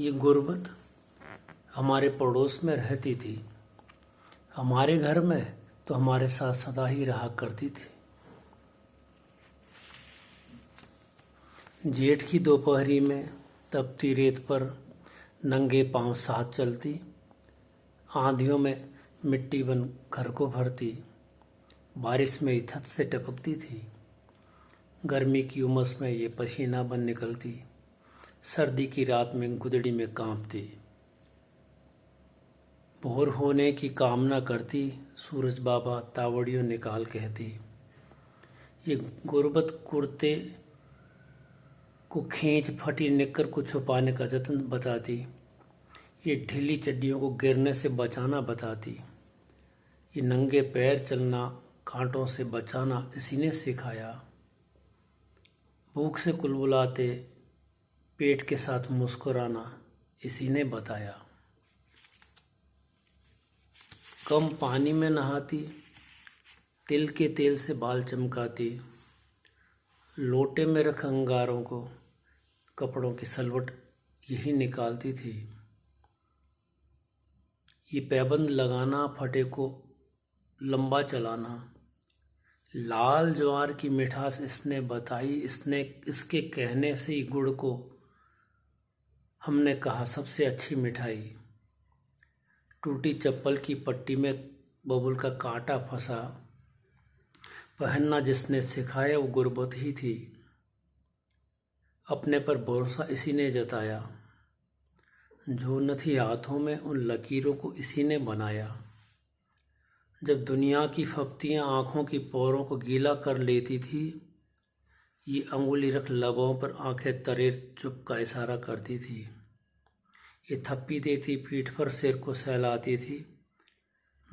ये गुर्बत हमारे पड़ोस में रहती थी। हमारे घर में तो हमारे साथ सदा ही रहा करती थी। जेठ की दोपहरी में तपती रेत पर नंगे पांव साथ चलती। आंधियों में मिट्टी बन घर को भरती। बारिश में छत से टपकती थी। गर्मी की उमस में ये पसीना बन निकलती। सर्दी की रात में गुदड़ी में कांपती। भोर होने की कामना करती। सूरज बाबा तावड़ियों निकाल कहती। ये गुर्बत कुर्ते को खींच फटी निक्कर को छुपाने का जतन बताती। ये ढीली चड्डियों को गिरने से बचाना बताती। ये नंगे पैर चलना, कांटों से बचाना इसी ने सिखाया। भूख से कुलबुलाते पेट के साथ मुस्कुराना इसी ने बताया। कम पानी में नहाती, तिल के तेल से बाल चमकाती। लोटे में रख अंगारों को कपड़ों की सलवट यही निकालती थी। ये पैबंद लगाना, फटे को लंबा चलाना, लाल ज्वार की मिठास इसने बताई। इसके कहने से ही गुड़ को हमने कहा सबसे अच्छी मिठाई। टूटी चप्पल की पट्टी में बबुल का कांटा फंसा। पहनना जिसने सिखाया वो गुर्बत ही थी। अपने पर भरोसा इसी ने जताया। जो न थी हाथों में उन लकीरों को इसी ने बनाया। जब दुनिया की फप्तियाँ आँखों की पोरों को गीला कर लेती थी, ये अंगुली रख लबों पर आंखें तरेर चुप का इशारा करती थी। ये थप्पी देती पीठ पर सिर को सहलाती थी।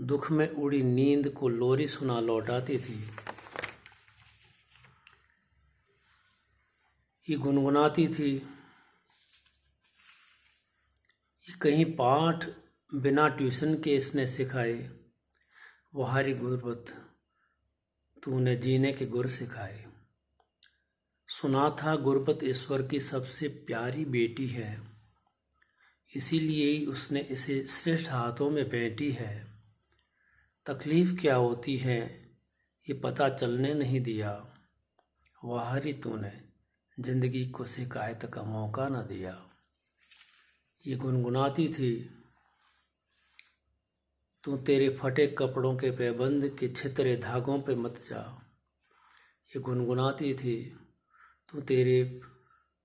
दुख में उड़ी नींद को लोरी सुना लौटाती थी। ये गुनगुनाती थी। ये कहीं पाठ बिना ट्यूशन के इसने सिखाए। वहारी गुर्बत तूने जीने के गुर सिखाए। सुना था गुर्बत ईश्वर की सबसे प्यारी बेटी है, इसीलिए ही उसने इसे श्रेष्ठ हाथों में बांटी है। तकलीफ क्या होती है ये पता चलने नहीं दिया। वहारी तूने जिंदगी को शिकायत का मौका न दिया। ये गुनगुनाती थी। तू तेरे फटे कपड़ों के पैबंद के छितरे धागों पे मत जा। ये गुनगुनाती थी। तू तेरे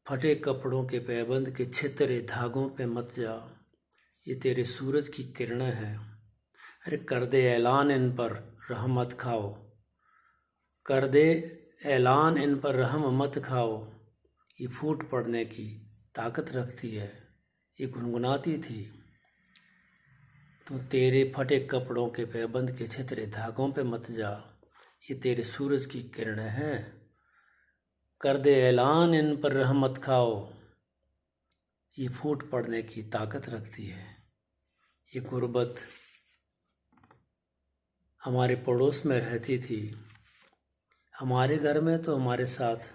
फटे कपड़ों के पैबंद के छितरे धागों पे मत जा। ये तेरे सूरज की किरणें हैं। अरे कर दे ऐलान इन पर रहम मत खाओ। कर दे ऐलान इन पर रहम मत खाओ। ये फूट पड़ने की ताकत रखती है। ये गुनगुनाती थी। तो तेरे फटे कपड़ों के पैबंद के छितरे धागों पे मत जा। ये तेरे सूरज की किरणें हैं। कर दे ऐलान इन पर रहम मत खाओ। ये फूट पड़ने की ताकत रखती है। ये गुर्बत हमारे पड़ोस में रहती थी। हमारे घर में तो हमारे साथ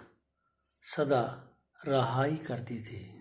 सदा रहा ही करती थी।